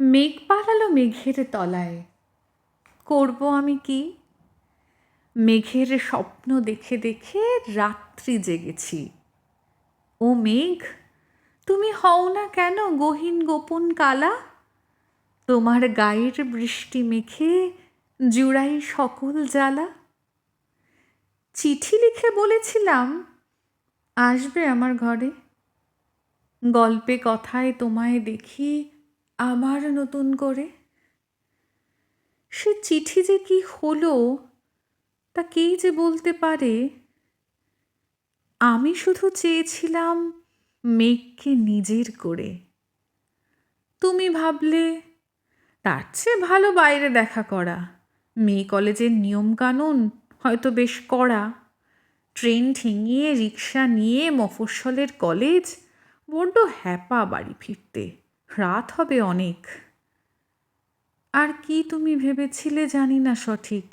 মেঘ পালালো মেঘের তলায়, করব আমি কি? মেঘের স্বপ্ন দেখে দেখে রাত্রি জেগেছি। ও মেঘ, তুমি হও না কেন গহীন গোপন কালা? তোমার গায়ের বৃষ্টি মেখে জুড়াই সকল জ্বালা। চিঠি লিখে বলেছিলাম আসবে আমার ঘরে, গল্পে কথায় তোমায় দেখি আবার নতুন করে। সে চিঠি যে কি হলো তা কেই যে বলতে পারে। আমি শুধু চেয়েছিলাম মেঘকে নিজের করে। তুমি ভাবলে তার চেয়ে ভালো বাইরে দেখা করা। মেয়ে কলেজের নিয়মকানুন হয়তো বেশ কড়া। ট্রেন ঠেঙিয়ে রিক্সা নিয়ে মফস্বলের কলেজ, বড্ড হ্যাপা বাড়ি ফিরতে, রাত হবে অনেক। আর কি তুমি ভেবেছিলে জানি না সঠিক।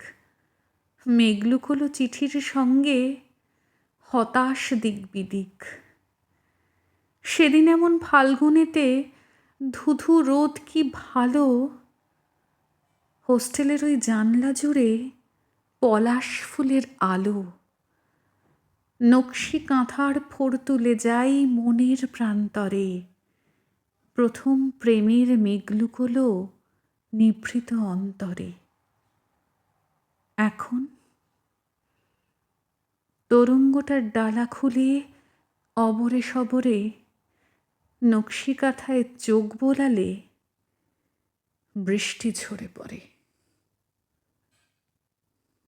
মেঘলুকোলো চিঠির সঙ্গে হতাশ দিক বিদিক। সেদিন এমন ফাল্গুনেতে ধুধু রোদ কি ভালো, হোস্টেলের ওই জানলা জুড়ে পলাশ ফুলের আলো। নকশি কাঁথার ফোড় তুলে যাই মনের প্রান্তরে, প্রথম প্রেমের মেঘলুকোলো নিভৃত অন্তরে। এখন তরঙ্গটার ডালা খুলে অবরে সবরে নকশি কাঁথায় চোখ বোলালে বৃষ্টি ঝরে পড়ে।